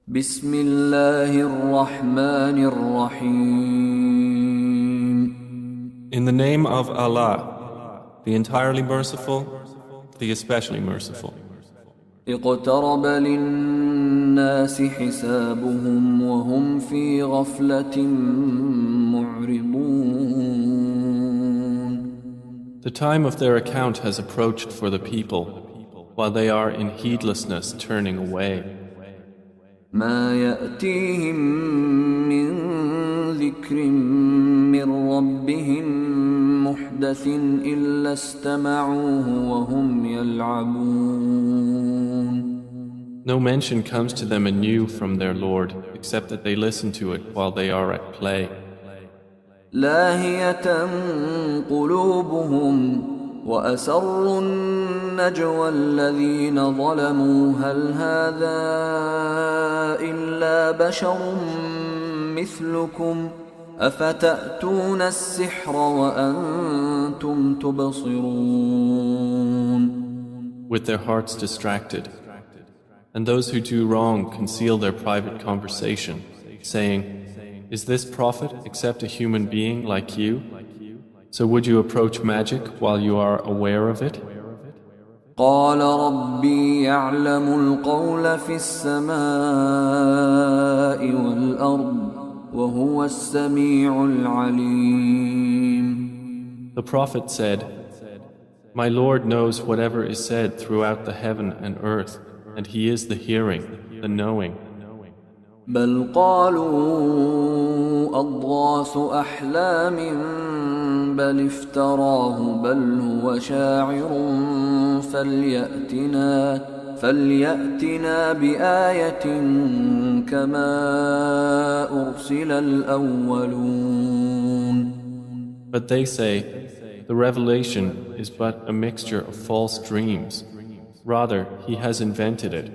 بسم الله الرحمن الرحيم. In the name of Allah, the entirely merciful, the especially merciful. اقترب للناس حسابهم وهم في غفلة معرضون. The time of their account has approached for the people, while they are in heedlessness turning away. ما يأتيهم من ذكر من ربهم محدث إلا استمعوه وهم يلعبون. No mention comes to them anew from their Lord, except that they listen to it while they are at play. لاهية قلوبهم وأسروا النجوى الذين ظلموا هل هذا إلا بشر مثلكم أفتأتون السحر وأنتم تبصرون. With their hearts distracted. And those who do wrong conceal their private conversation, saying, "Is this prophet except a human being like you? So would you approach magic while you are aware of it?" قال ربي يعلم القول في السماء والأرض وهو السميع العليم. The prophet said, "My Lord knows whatever is said throughout the heaven and earth, and He is the hearing, the knowing." بل قالوا أضغاث أحلام بل افتراه بل هو شاعر فليأتنا بآية كما أرسل الأولون. But they say, "The revelation is but a mixture of false dreams. Rather, he has invented it.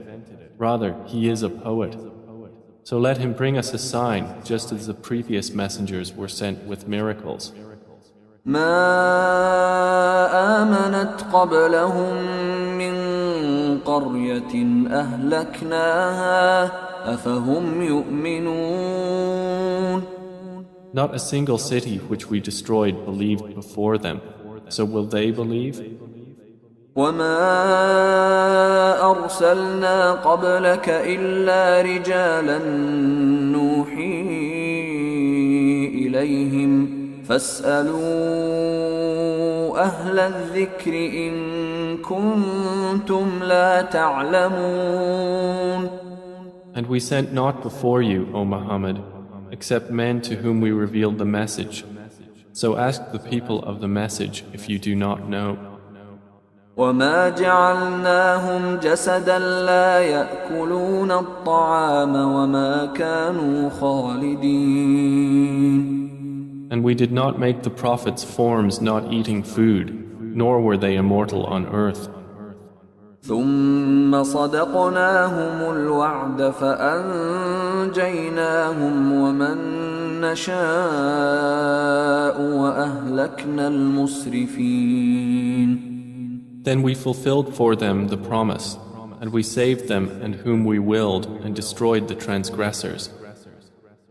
Rather, he is a poet. So let him bring us a sign, just as the previous messengers were sent with miracles." ما آمنت قبلهم من قرية أهلكناها أفهم يؤمنون. Not a single city which we destroyed believed before them. So will they believe? وما أرسلنا قبلك إلا رجالا نوحي إليهم فاسألوا أهل الذكر إن كنتم لا تعلمون. And we sent not before you, O Muhammad, except men to whom we revealed the message. So ask the people of the message if you do not know. وما جعلناهم جسدا لا يأكلون الطعام وما كانوا خالدين. And we did not make the prophets forms not eating food, nor were they immortal on earth. ثم صدقناهم الوعد فأنجيناهم ومن نشاء وأهلكنا المسرفين. Then we fulfilled for them the promise, and we saved them and whom we willed and destroyed the transgressors.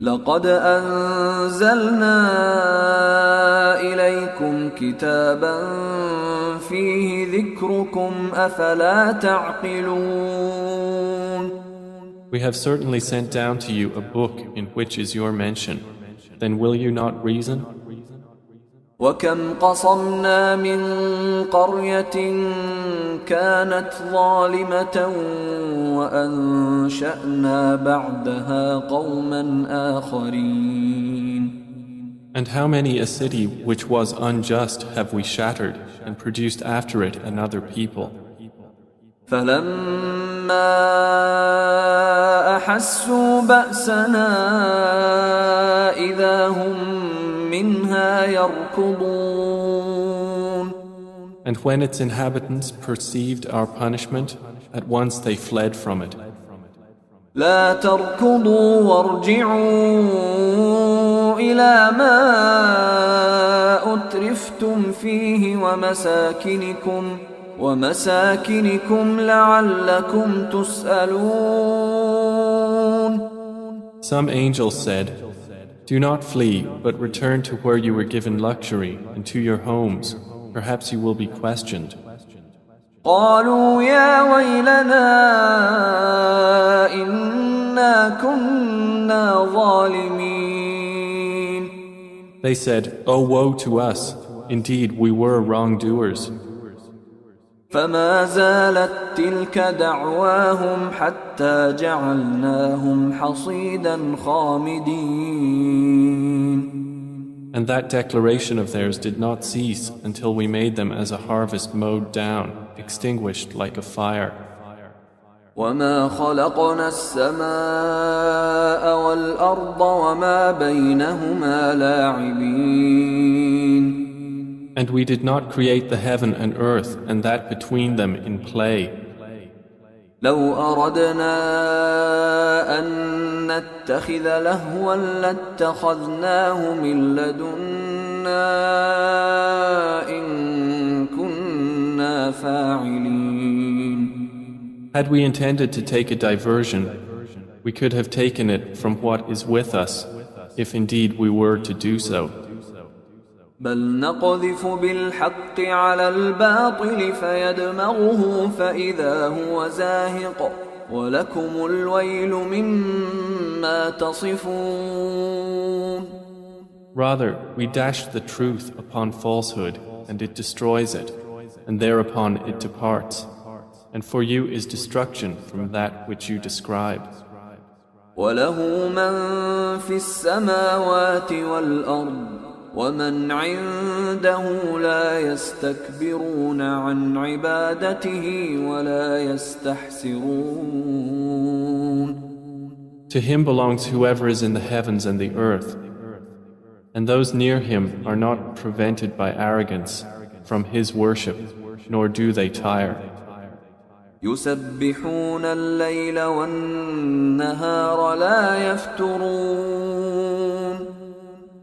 لقد أنزلنا إليكم كتابا فيه ذكركم أفلا تعقلون. We have certainly sent down to you a book in which is your mention. Then will you not reason? وكم قصمنا من قرية كانت ظالمة وأنشأنا بعدها قوما آخرين. And how many a city which was unjust have we shattered and produced after it another people? فلما أحسوا بأسنا إذا هم منها يركضون. And when its inhabitants perceived our punishment, at once they fled from it. لا تركضوا وارجعوا إلى ما أترفتم فيه ومساكنكم لعلكم تسألون. Some angels said, "Do not flee, but return to where you were given luxury and to your homes. Perhaps you will be questioned." قالوا يا ويلنا إنا كنا ظالمين. They said, "Oh, woe to us! Indeed, we were wrongdoers." فما زالت تلك دعواهم حتى جعلناهم حصيدا خامدين. And that declaration of theirs did not cease until we made them as a harvest mowed down, extinguished like a fire. وما خلقنا السماء والأرض وما بينهما لاعبين. And we did not create the heaven and earth and that between them in play. لو أردنا أن نتخذ لهوا لاتخذناه من لدنا إن كنا فاعلين. Had we intended to take a diversion, we could have taken it from what is with us, if indeed we were to do so. بل نقذف بالحق على الباطل فيدمغه فإذا هو زاهق ولكم الويل مما تصفون. Rather, we dash the truth upon falsehood, and it destroys it, and thereupon it departs. And for you is destruction from that which you describe. وله من في السماوات والأرض ومن عنده لا يستكبرون عن عبادته ولا يستحسرون. To him belongs whoever is in the heavens and the earth, and those near him are not prevented by arrogance from his worship, nor do they tire. يسبحون الليل والنهار لا يفترون.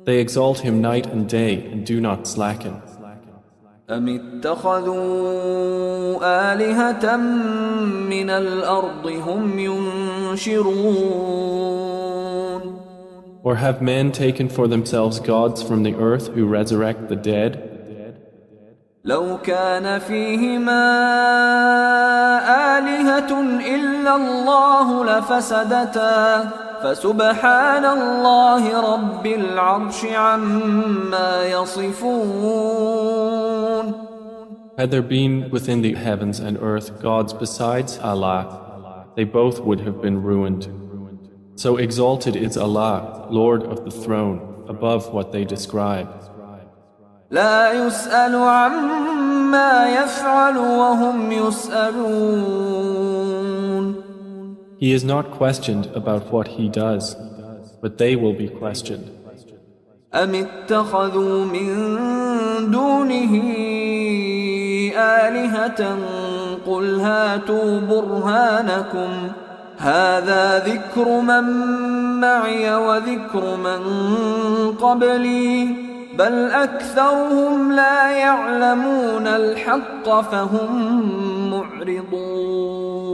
They exalt him night and day and do not slacken. أم اتخذوا آلهة من الأرض هم ينشرون. Or have men taken for themselves gods from the earth who resurrect the dead? لو كان فيهما آلهة إلا الله لفسدتا فسبحان الله رب العرش عما يصفون. Had there been within the heavens and earth gods besides Allah, they both would have been ruined. So exalted is Allah, Lord of the throne, above what they describe. لا يسأل عما يفعل وهم يسألون. He is not questioned about what he does, but they will be questioned. أم اتخذوا من دونه آلهة قل هاتوا برهانكم هذا ذكر من معي وذكر من قبلي بل أكثرهم لا يعلمون الحق فهم معرضون.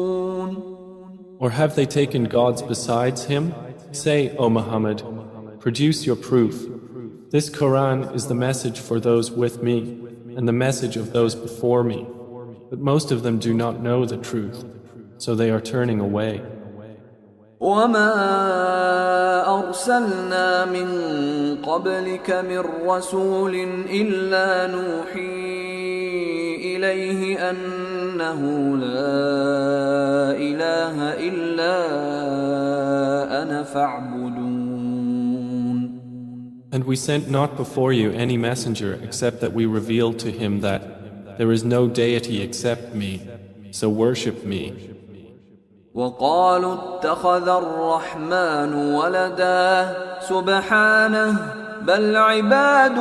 Or have they taken gods besides him? Say, O Muhammad, produce your proof. This Quran is the message for those with me and the message of those before me. But most of them do not know the truth, so they are turning away. وما أرسلنا من قبلك من رسول إلا نوحي إليه أنه لا إله إلا أنا فاعبدون. And we sent not before you any messenger except that we revealed to him that there is no deity except me, so worship me. وقالوا اتخذ الرحمن ولدا سبحانه بل عباد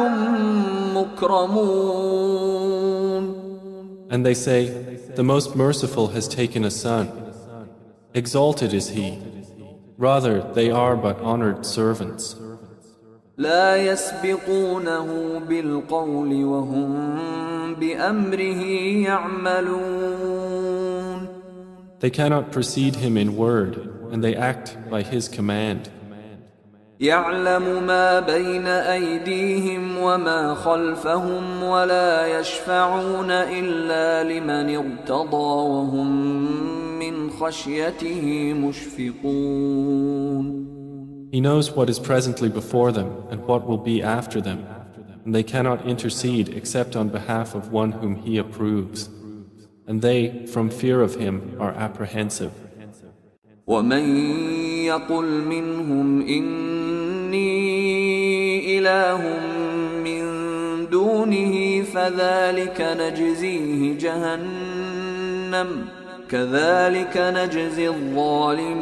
مكرمون. And they say, the Most Merciful has taken a son. Exalted is he. Rather, they are but honored servants. لا يسبقونه بالقول وهم بأمره يعملون. They cannot precede him in word, and they act by his command. يعلم ما بين أيديهم وما خلفهم ولا يشفعون إلا لمن ارتضى وهم من خشيته مشفقون. He knows what is presently before them and what will be after them, and they cannot intercede except on behalf of one whom He approves. And they, from fear of Him, are apprehensive. ومن يقل منهم إني إله من دونه فذلك نجزيه جهنم كذلك نجزي الظالمين.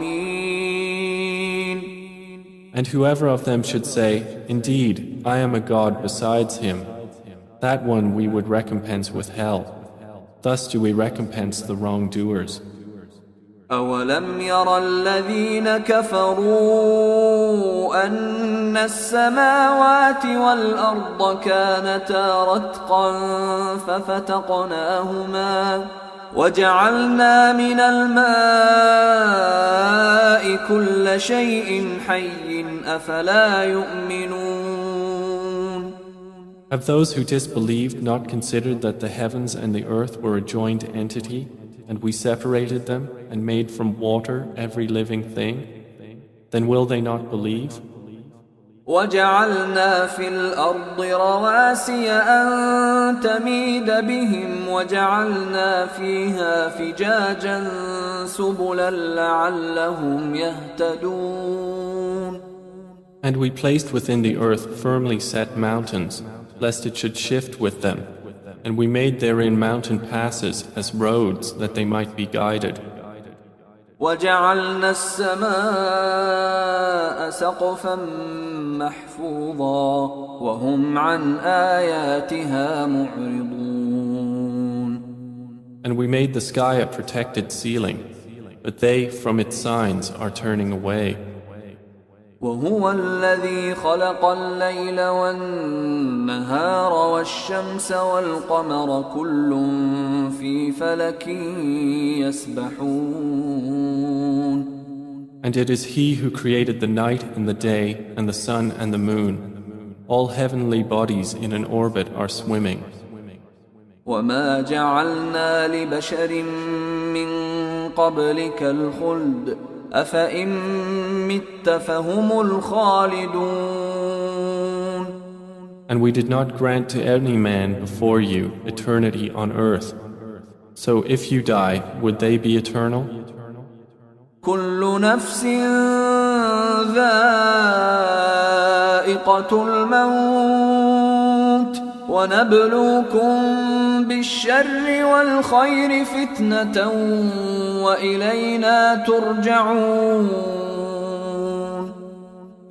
And whoever of them should say, Indeed, I am a God besides Him, that one we would recompense with hell. Thus do we recompense the wrongdoers. أولم ير الذين كفروا أن السماوات والأرض كانتا رتقا ففتقناهما وجعلنا من الماء كل شيء حي أفلا يؤمنون. Have those who disbelieved not considered that the heavens and the earth were a joined entity, and we separated them and made from water every living thing? Then will they not believe? وجعلنا في الأرض رواسي أن تميد بهم وجعلنا فيها فجاجا سبلا لعلهم يهتدون. And we placed within the earth firmly set mountains, lest it should shift with them. And we made therein mountain passes as roads that they might be guided. وجعلنا السماء سقفا محفوظا وهم عن آياتها معرضون. And we made the sky a protected ceiling, but they from its signs are turning away. وهو الذي خلق الليل والنهار والشمس والقمر كل في فلك يسبحون. And it is He who created the night and the day and the sun and the moon. All heavenly bodies in an orbit are swimming. وما جعلنا لبشر من قبلك الخلد أفإن مت فهم الخالدون. And we did not grant to any man before you eternity on earth. So if you die, would they be eternal? كل نفس ذائقة الموت ونبلوكم بالشر والخير فتنة وإلينا ترجعون.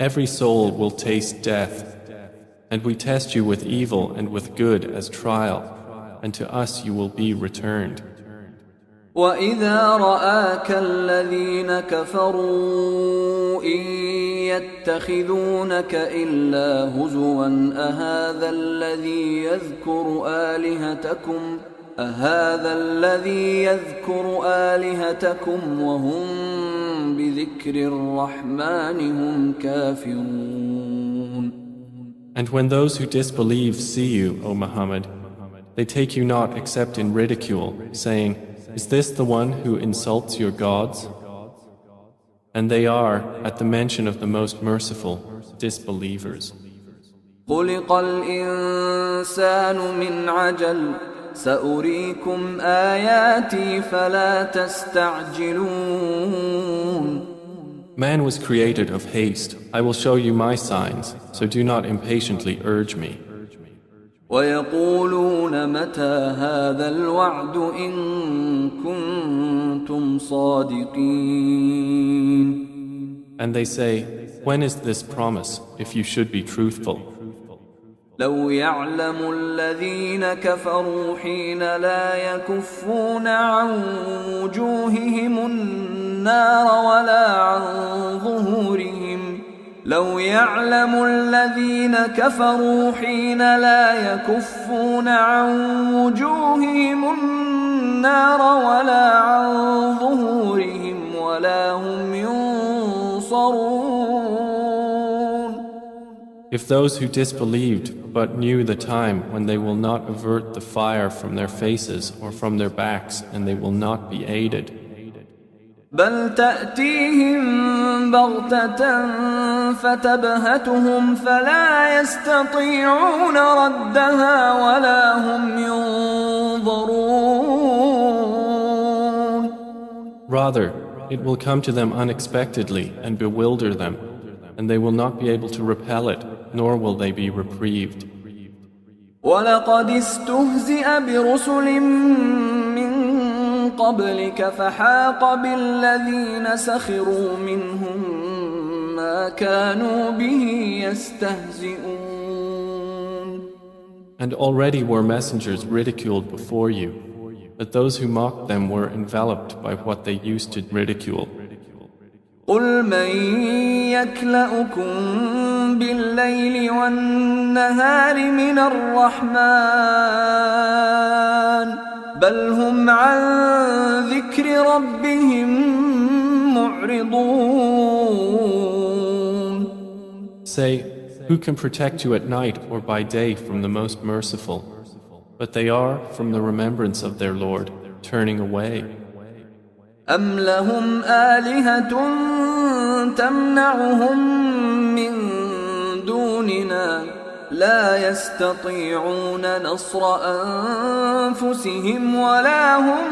Every soul will taste death, and we test you with evil and with good as trial, and to us you will be returned. وإذا رآك الذين كفروا إن يتخذونك إلا هزوا أهذا الذي يذكر آلهتكم وهم بذكر الرحمن هم كافرون. And when those who disbelieve see you, O Muhammad, they take you not except in ridicule, saying, Is this the one who insults your gods? And they are, at the mention of the Most Merciful, disbelievers. خلق الإنسان من عجل سأريكم آياتي فلا تستعجلون. Man was created of haste. I will show you my signs, so do not impatiently urge me. ويقولون متى هذا الوعد إن كنتم صادقين. And they say, When is this promise, if you should be truthful? لو يعلم الذين كفروا حين لا يكفون عن وجوههم النار ولا عن ظهورهم لو يعلم الذين كفروا حين لا يكفون عن وجوههم النار ولا عن ظهورهم ولا هم ينصرون. If those who disbelieved but knew the time when they will not avert the fire from their faces or from their backs and they will not be aided. بل تأتيهم بغتة فتبهتهم فلا يستطيعون ردها ولا هم ينظرون. Rather, it will come to them unexpectedly and bewilder them, and they will not be able to repel it, nor will they be reprieved. ولقد استهزئ برسل من قبلك فحاق بالذين سخروا منهم ما كانوا به يستهزئون. And already were messengers ridiculed before you, but those who mocked them were enveloped by what they used to ridicule. قل من يكلؤكم بالليل والنهار من الرحمن بل هم عن ذكر ربهم معرضون. Say, who can protect you at night or by day from the most merciful? But they are, from the remembrance of their Lord, turning away. أم لهم آلهة تمنعهم من دوننا لا يستطيعون نصر أنفسهم ولا هم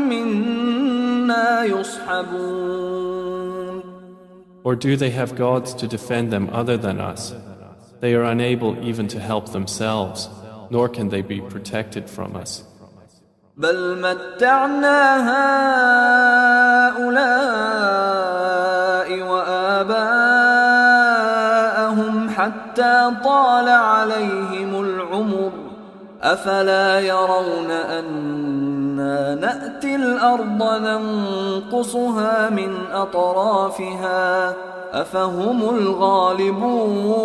منا يصحبون. Or do they have gods to defend them other than us? They are unable even to help themselves, nor can they be protected from us. بل متعنا هؤلاء وآباءهم حتى طال عليهم العمر أفلا يرون أنا نأتي الأرض ننقصها من أطرافها أفهم الغالبون.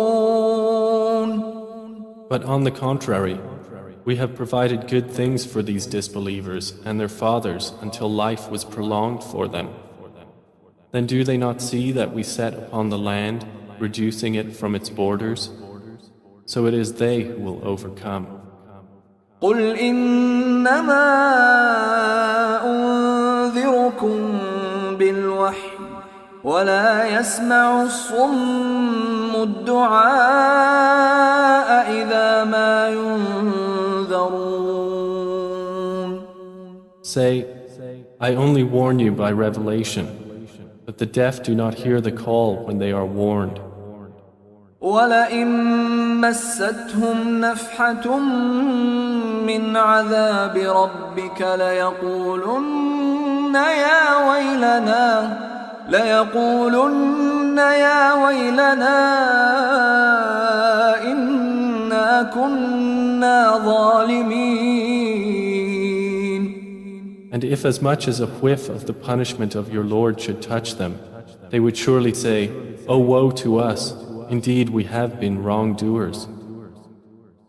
But on the contrary, we have provided good things for these disbelievers and their fathers until life was prolonged for them. Then do they not see that we set upon the land, reducing it from its borders? So it is they who will overcome. قل إنما أنذركم بالوحي ولا يسمع الصم الدعاء إذا ما ينذرون. Say, I only warn you by revelation, but the deaf do not hear the call when they are warned. ولئن مستهم نفحة من عذاب ربك ليقولن يا ويلنا إنا كنا ظالمين. And if as much as a whiff of the punishment of your Lord should touch them, they would surely say, "Oh, woe to us! Indeed, we have been wrongdoers."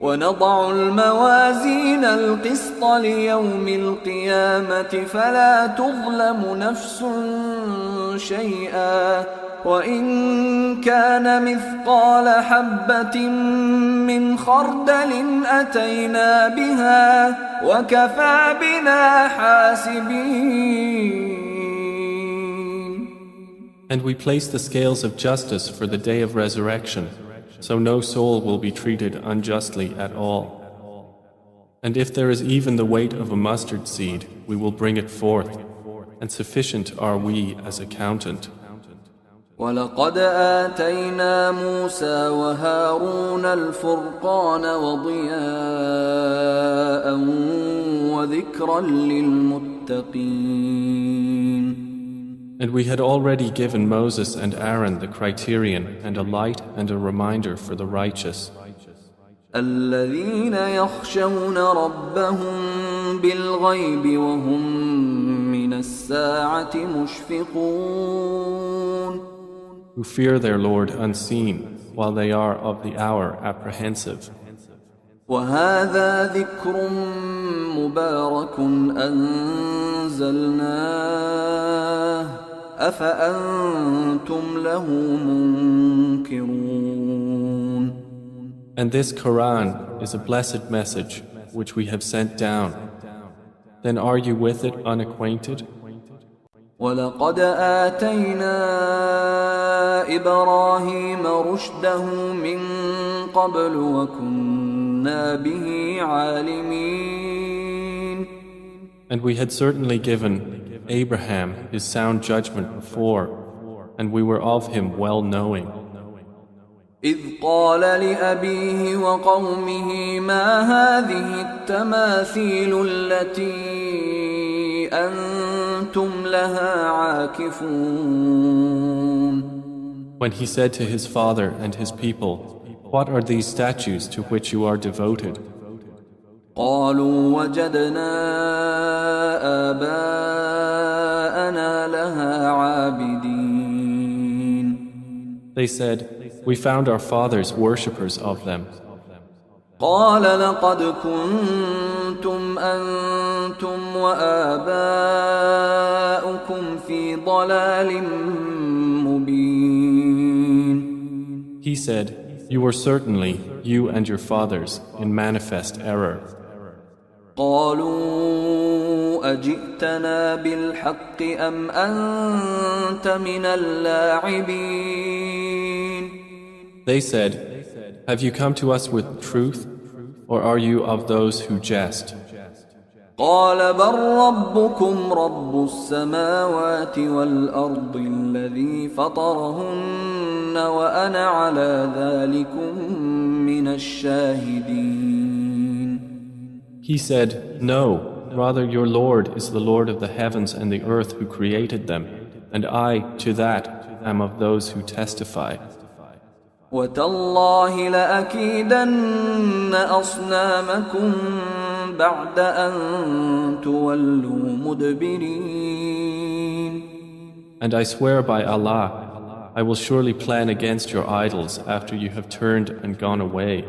ونضع الموازين القسط ليوم القيامة فلا تظلم نفس شيئا وإن كان مثقال حبة من خردل أتينا بها وكفى بنا حاسبين. And we place the scales of justice for the day of resurrection, so no soul will be treated unjustly at all. And if there is even the weight of a mustard seed, we will bring it forth, and sufficient are we as accountant. ولقد آتينا موسى وهارون الفرقان وضياء وذكرا للمتقين. And we had already given Moses and Aaron the criterion and a light and a reminder for the righteous. الذين يخشون ربهم بالغيب وهم من الساعة مشفقون. Who fear their Lord unseen, while they are of the hour apprehensive. وهذا ذكر مبارك أنزلناه أفأنتم له منكرون. And this Quran is a blessed message which we have sent down. Then are you with it unacquainted? ولقد آتينا إبراهيم رشده من قبل وكنا به عالمين. And we had certainly given Abraham his sound judgment before, and we were of him well knowing. إذ قال لأبيه وقومه ما هذه التماثيل التي أنتم لها عاكفون. When he said to his father and his people, "What are these statues to which you are devoted?" قالوا وجدنا آباءنا لها عابدين. They said, "We found our fathers worshippers of them." قال لقد كنتم أنتم وآباؤكم في ضلال مبين. He said, "You were certainly, you and your fathers, in manifest error." قالوا أجئتنا بالحق أم أنت من اللاعبين. They said, "Have you come to us with truth, or are you of those who jest?" قال بل ربكم رب السماوات والأرض الذي فطرهن وأنا على ذلكم من الشاهدين. He said, "No, rather your Lord is the Lord of the heavens and the earth who created them, and I, to that, am of those who testify." وتالله لأكيدن أصنامكم بعد أن تولوا مدبرين. And I swear by Allah, I will surely plan against your idols after you have turned and gone away.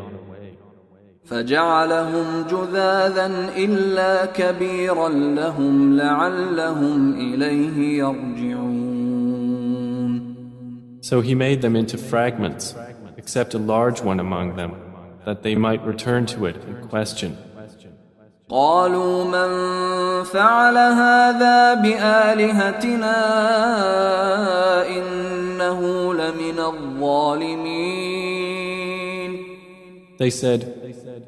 فجعلهم جذاذا إلا كبيرا لهم لعلهم إليه يرجعون. So he made them into fragments, except a large one among them, that they might return to it and question. قالوا من فعل هذا بآلهتنا إنه لمن الظالمين. They said,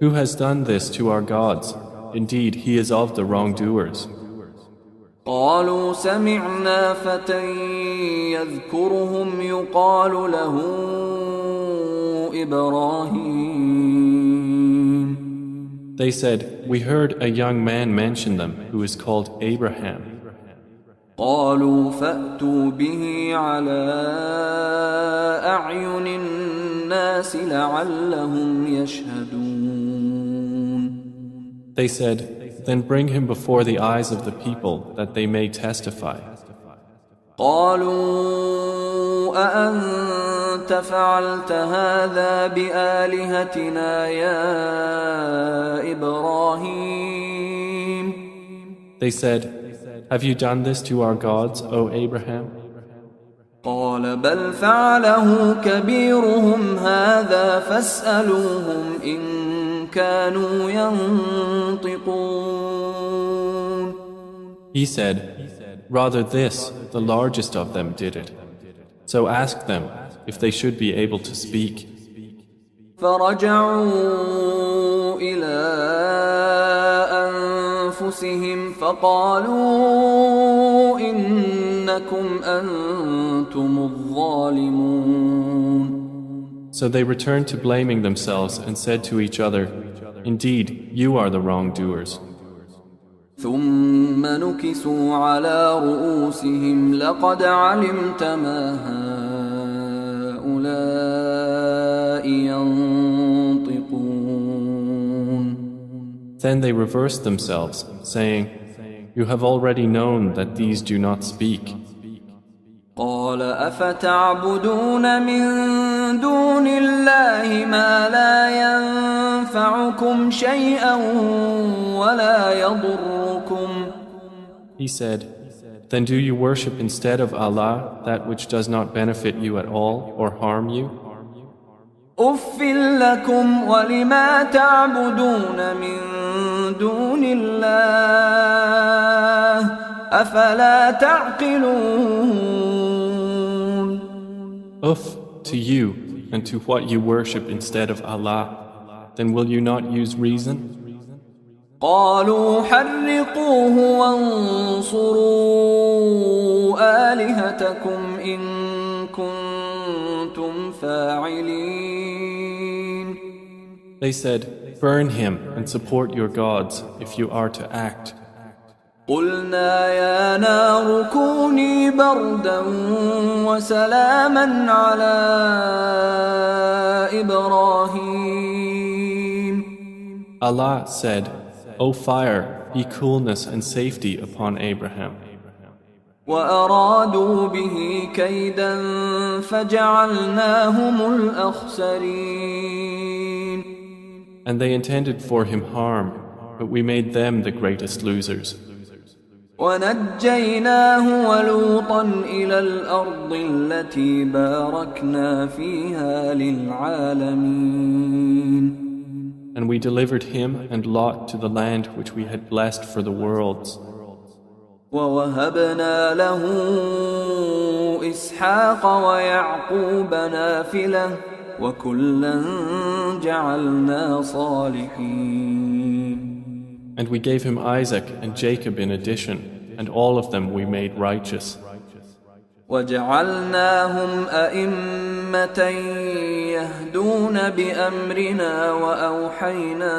"Who has done this to our gods? Indeed, he is of the wrongdoers." قالوا سمعنا فتى يذكرهم يقال له إبراهيم. They said, "We heard a young man mention them who is called Abraham." قالوا فأتوا به على أعين الناس لعلهم يشهدون. They said, "Then bring him before the eyes of the people that they may testify." قالوا أأنت فعلت هذا بآلهتنا يا إبراهيم. They said, "Have you done this to our gods, O Abraham?" قال بل فعله كبيرهم هذا فاسألوهم إن كانوا ينطقون. He said, "Rather this, the largest of them did it. So ask them if they should be able to speak." فرجعوا إلى أنفسهم فقالوا إنكم أنتم الظالمون. So they returned to blaming themselves and said to each other, "Indeed, you are the wrongdoers." ثم نكسوا على رؤوسهم لقد علمت ما هؤلاء ينطقون. Then they reversed themselves, saying, "You have already known that these do not speak." قال أفتعبدون من دون الله ما لا ينفعكم شيئا ولا يضركم. He said, "Then do you worship instead of Allah that which does not benefit you at all or harm you?" أف لكم ولما تعبدون من دون الله أفلا تعقلون. Uff to you and to what you worship instead of Allah. Then will you not use reason? قالوا حرقوه وانصروا آلهتكم إن كنتم فاعلين. They said, burn him and support your gods if you are to act. قلنا يا نار كوني بردا وسلاما على إبراهيم. Allah said, O fire, be coolness and safety upon Abraham. وأرادوا به كيدا فجعلناهم الأخسرين. And they intended for him harm, but we made them the greatest losers. ونجيناه ولوطا إلى الأرض التي باركنا فيها للعالمين. And we delivered him and Lot to the land which we had blessed for the worlds. ووهبنا له إسحاق ويعقوب نافلة وكلا جعلنا صالحين. And we gave him Isaac and Jacob in addition, and all of them we made righteous. وجعلناهم أئمة يهدون بأمرنا وأوحينا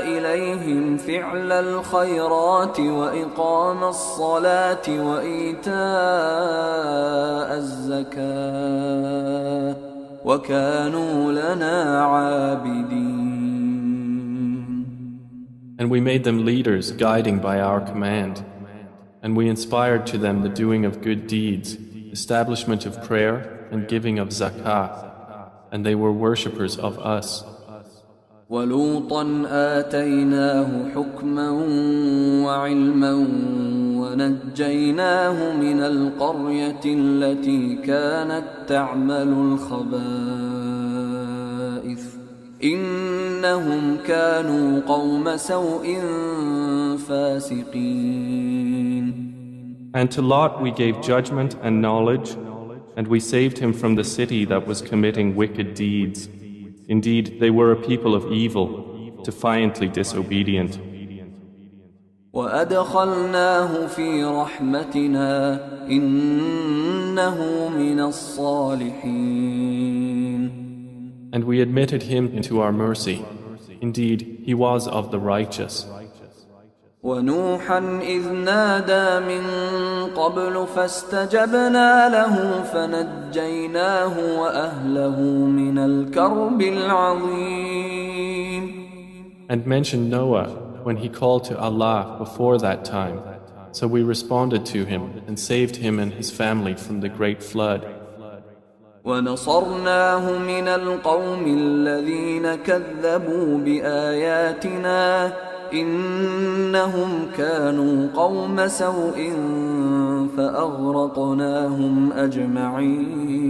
إليهم فعل الخيرات وإقام الصلاة وإيتاء الزكاة وكانوا لنا عابدين. And we made them leaders guiding by our command. And we inspired to them the doing of good deeds, establishment of prayer and giving of zakah. And they were worshippers of us. وَلُوطًا آتَيْنَاهُ حُكْمًا وَعِلْمًا وَنَجَّيْنَاهُ مِنَ الْقَرْيَةِ الَّتِي كَانَتْ تَعْمَلُ الْخَبَائِثَ إِنَّهُمْ كَانُوا قَوْمَ سَوْءٍ فَاسِقِينَ. And to Lot we gave judgment and knowledge, and we saved him from the city that was committing wicked deeds. Indeed, they were a people of evil, defiantly disobedient. وَأَدْخَلْنَاهُ فِي رَحْمَتِنَا إِنَّهُ مِنَ الصَّالِحِينَ. And we admitted him into our mercy. Indeed, he was of the righteous. ونوحا إذ نادى من قبل فاستجبنا له فنجيناه وأهله من الكرب العظيم. And mention Noah when he called to Allah before that time. So we responded to him and saved him and his family from the great flood. ونصرناه من القوم الذين كذبوا بآياتنا إنهم كانوا قوم سوء فأغرقناهم أجمعين.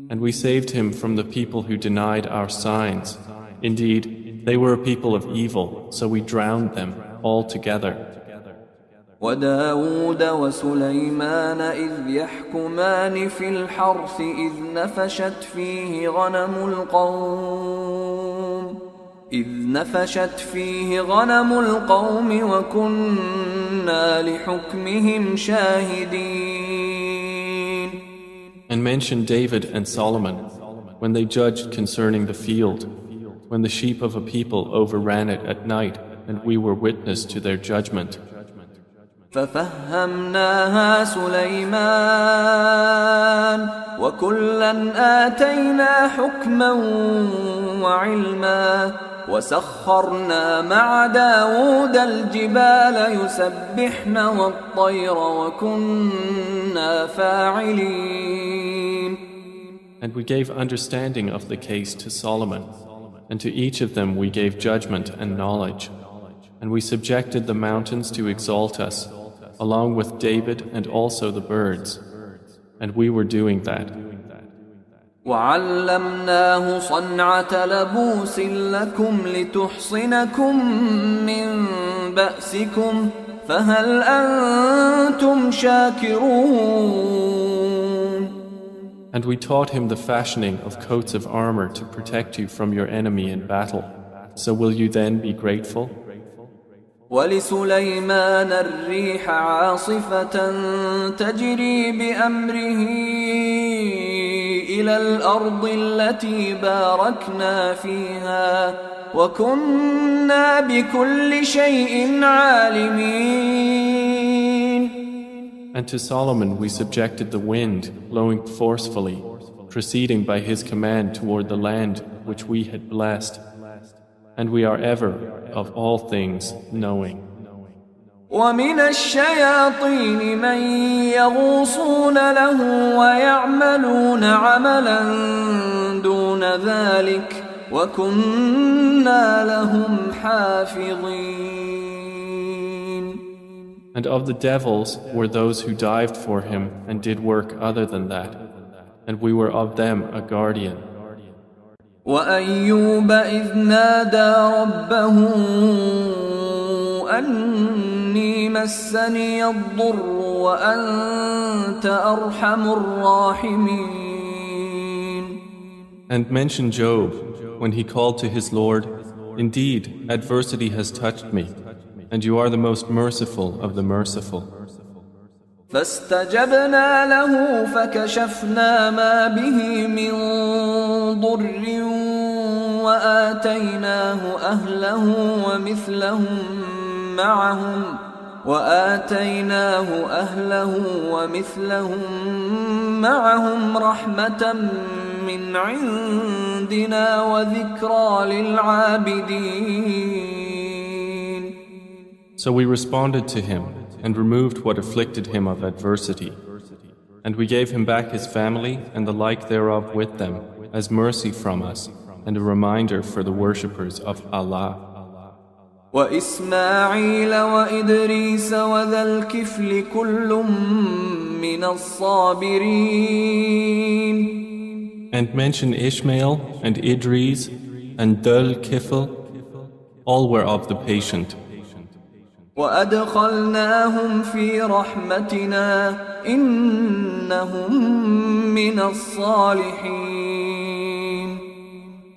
And we saved him from the people who denied our signs. Indeed, they were a people of evil, so we drowned them all together. وداود وسليمان إذ يحكمان في الحرث إذ نفشت فيه غنم القوم وكنا لحكمهم شاهدين. And mention David and Solomon when they judged concerning the field, when the sheep of a people overran it at night, and we were witness to their judgment. ففهمناها سليمان وكلا آتينا حكما وعلما وسخرنا مع داود الجبال يسبحن والطير وكنا فاعلين. And we gave understanding of the case to Solomon, and to each of them we gave judgment and knowledge. And we subjected the mountains to exalt us, along with David and also the birds. And we were doing that. وعلمناه صنعة لبوس لكم لتحصنكم من بأسكم فهل أنتم شاكرون. And we taught him the fashioning of coats of armor to protect you from your enemy in battle. So will you then be grateful? ولسليمان الريح عاصفة تجري بأمره إلى الأرض التي باركنا فيها وكنا بكل شيء عالمين. And to Solomon we subjected the wind, blowing forcefully, proceeding by his command toward the land which we had blessed. And we are ever, of all things, knowing. ومن الشياطين من يغوصون له ويعملون عملا دون ذلك وكنا لهم حافظين. And of the devils were those who dived for him and did work other than that, and we were of them a guardian. وأيوب إذ نادى ربه أني مسني الضر وأنت أرحم الراحمين. And mention Job when he called to his Lord, "Indeed, adversity has touched me, and you are the most merciful of the merciful." فاستجبنا له فكشفنا ما به من ضر وآتيناه أهله ومثلهم معهم رحمة من عندنا وذكرى للعابدين. So we responded to him and removed what afflicted him of adversity. And we gave him back his family and the like thereof with them as mercy from us and a reminder for the worshippers of Allah. وإسماعيل وإدريس وذا الكفل كل من الصابرين. And mention Ishmael and Idris and Dhul Kifl, all were of the patient. وأدخلناهم في رحمتنا إنهم من الصالحين.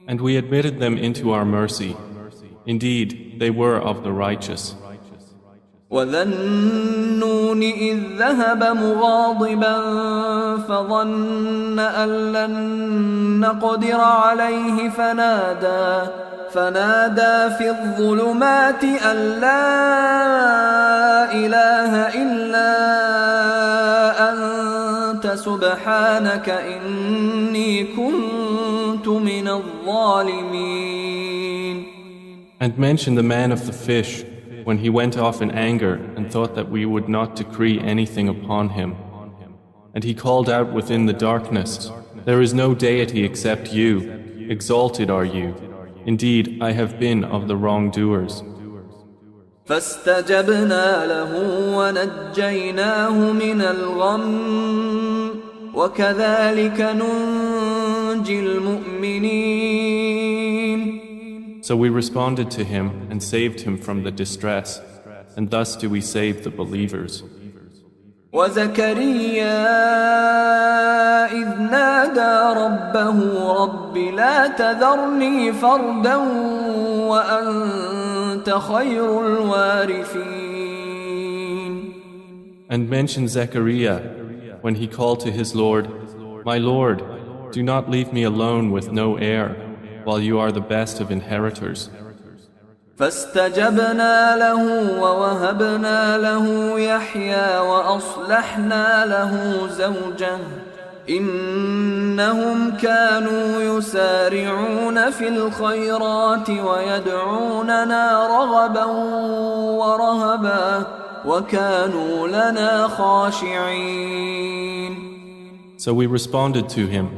And we admitted them into our mercy. Indeed, they were of the righteous. وذا النون إذ ذهب مغاضبا فظن أن لن نقدر عليه فنادى في الظلمات أن لا إله إلا أنت سبحانك إني كنت من الظالمين. And mention the man of the fish when he went off in anger and thought that we would not decree anything upon him. And he called out within the darkness, "There is no deity except you. Exalted are you. Indeed, I have been of the wrongdoers." فاستجبنا له ونجيناه من الغم وكذلك ننجي المؤمنين. So we responded to him and saved him from the distress, and thus do we save the believers. وزكريا إذ نادى ربه رب لا تذرني فردا وأنت خير الوارثين. And mention Zechariah when he called to his Lord, "My Lord, do not leave me alone with no heir, while you are the best of inheritors." فاستجبنا له ووهبنا له يحيى وأصلحنا له زوجه إنهم كانوا يسارعون في الخيرات ويدعوننا رغبا ورهبا وكانوا لنا خاشعين. So we responded to him,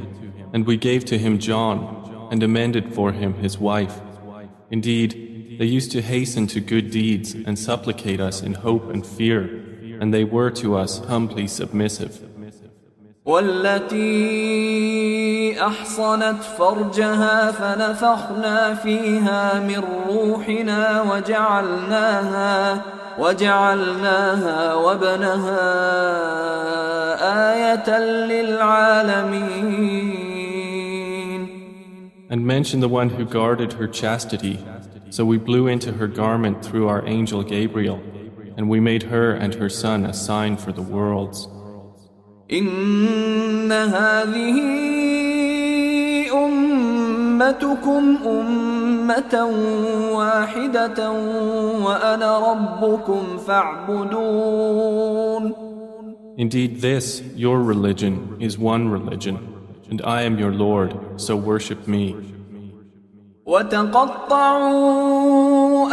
and we gave to him John, and amended for him his wife. Indeed, they used to hasten to good deeds and supplicate us in hope and fear, and they were to us humbly submissive. والتي أحصنت فرجها فنفخنا فيها من روحنا وجعلناها وابنها آية للعالمين. And mention the one who guarded her chastity. So we blew into her garment through our angel Gabriel, and we made her and her son a sign for the worlds. إن هذه أمتكم أمة واحدة وأنا ربكم فاعبدون. Indeed, this, your religion, is one religion, and I am your Lord, so worship me. وتقطعوا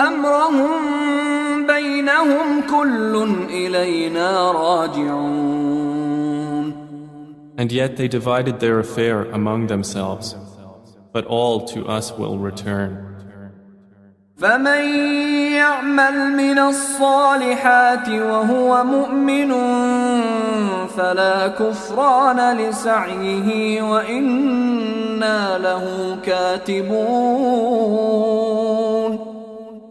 أمرهم بينهم كل إلينا راجعون. And yet they divided their affair among themselves, but all to us will return. فمن يعمل من الصالحات وهو مؤمن فلا كفران لسعيه وإنا له كاتبون.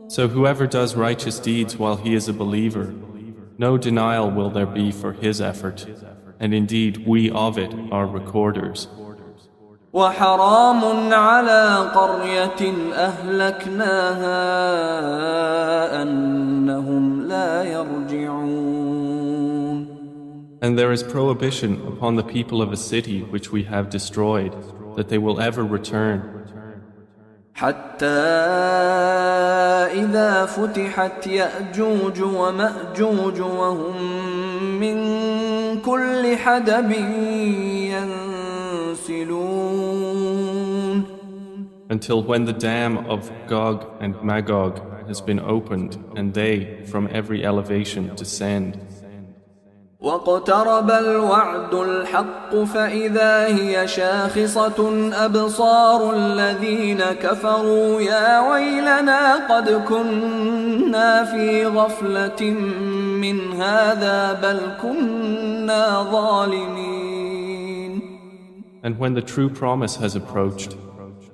So whoever does righteous deeds while he is a believer, no denial will there be for his effort, and indeed we of it are recorders. وحرام على قرية أهلكناها أنهم لا يرجعون. And there is prohibition upon the people of a city which we have destroyed, that they will ever return. حتى إذا فتحت يأجوج ومأجوج وهم من كل حدب ينسلون. Until when the dam of Gog and Magog has been opened and they from every elevation descend. واقترب الوعد الحق فإذا هي شاخصة أبصار الذين كفروا يا ويلنا قد كنا في غفلة من هذا بل كنا ظالمين. And when the true promise has approached,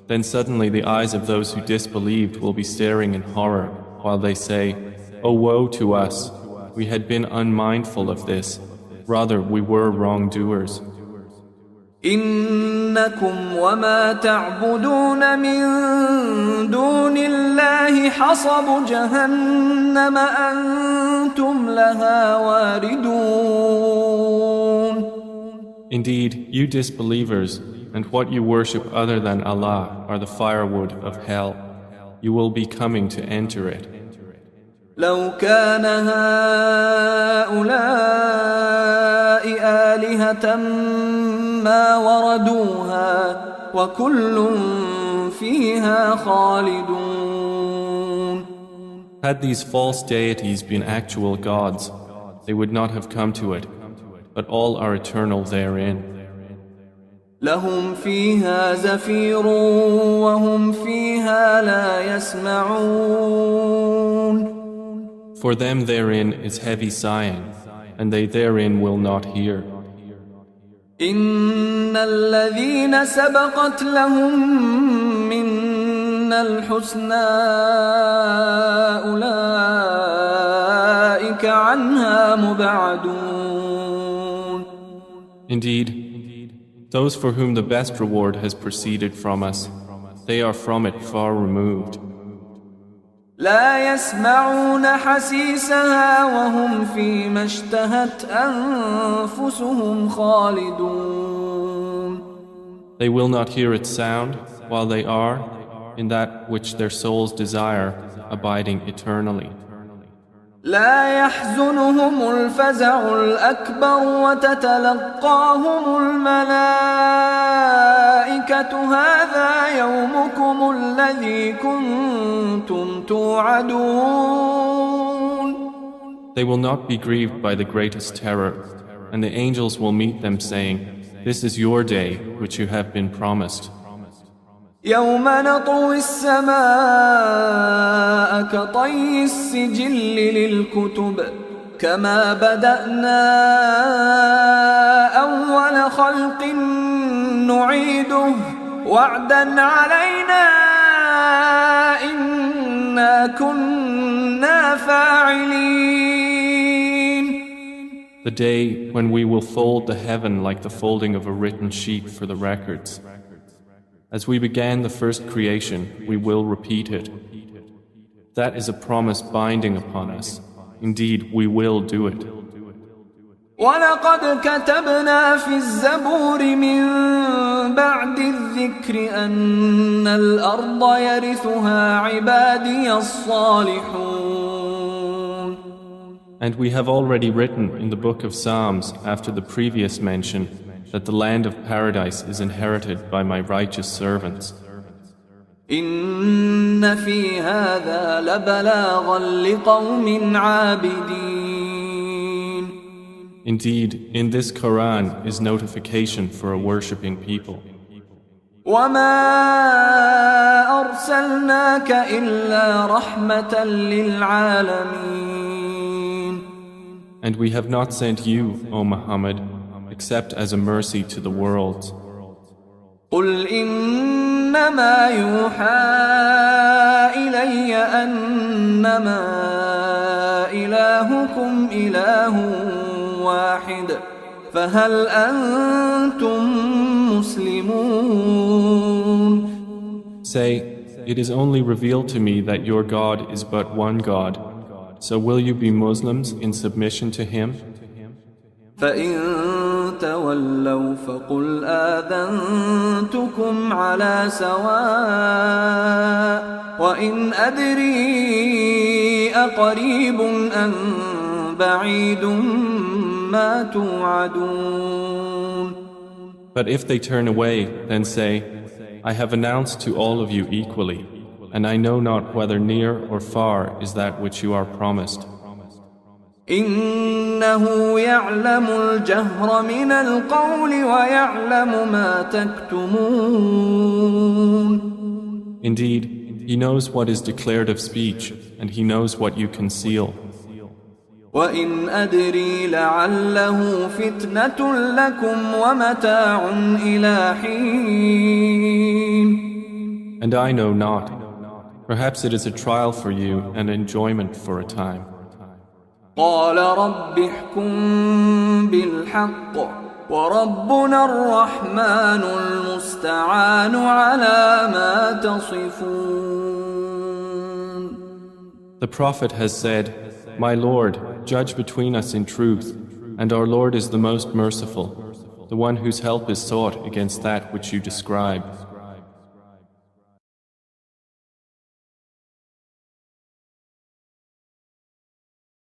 then suddenly the eyes of those who disbelieved will be staring in horror while they say, "Oh woe to us! We had been unmindful of this. Rather, we were wrongdoers." إنكم وما تعبدون من دون الله حصب جهنم أنتم لها واردون. Indeed, you disbelievers, and what you worship other than Allah are the firewood of hell. You will be coming to enter it. لو كان هؤلاء آلهة ما وردوها وكل فيها خالدون. Had these false deities been actual gods, they would not have come to it, but all are eternal therein. لهم فيها زفير وهم فيها لا يسمعون. For them therein is heavy sighing, and they therein will not hear. إن الذين سبقت لهم منا الحسنى أولئك عنها مبعدون. Indeed, those for whom the best reward has proceeded from us, they are from it far removed. لا يسمعون حسيسها وهم فيما اشتهت أنفسهم خالدون. They will not hear its sound while they are in that which their souls desire, abiding eternally. لا يحزنهم الفزع الأكبر وتتلقاهم الملائكة هذا يومكم الذي كنتم توعدون. They will not be grieved by the greatest terror, and the angels will meet them saying, "This is your day which you have been promised." يوم نطوي السماء كطي السجل للكتب كما بدأنا أول خلق نعيده وعدا علينا إنا كنا فاعلين. The day when we will fold the heaven like the folding of a written sheet for the records. As we began the first creation, we will repeat it. That is a promise binding upon us. Indeed, we will do it. وَلَقَدْ كَتَبْنَا فِي الزَّبُورِ مِن بَعْدِ الذِّكْرِ أَنَّ الْأَرْضَ يَرِثُهَا عِبَادِيَ الصَّالِحُونَ. And we have already written in the book of Psalms after the previous mention that the land of paradise is inherited by my righteous servants. إِنَّ فِي هَذَا لَبَلَاغًا لِقَوْمٍ عَابِدِينَ. Indeed, in this Quran is notification for a worshipping people. وَمَا أَرْسَلْنَاكَ إِلَّا رَحْمَةً لِلْعَالَمِينَ. And we have not sent you, O Muhammad, except as a mercy to the world. قُلْ إِنَّمَا يُوحَى إِلَيَّ أَنَّمَا إِلَٰهُكُمْ إِلَٰهٌ واحد فهل أنتم مسلمون. Say, it is only revealed to me that your God is but one God. So will you be Muslims in submission to Him? فإن تولوا فقل آذنتكم على سواء وإن أدري أقريب أم بعيد ما توعدون. But if they turn away, then say, I have announced to all of you equally, and I know not whether near or far is that which you are promised. إنه يعلم الجهر من القول ويعلم ما تكتمون. Indeed, He knows what is declared of speech, and He knows what you conceal. وإن أدري لعله فتنة لكم ومتاع إلى حين. And I know not. Perhaps it is a trial for you and enjoyment for a time. قال رب احكم بالحق وربنا الرحمن المستعان على ما تصفون. The Prophet has said, My Lord, judge between us in truth, and our Lord is the most merciful, the one whose help is sought against that which you describe.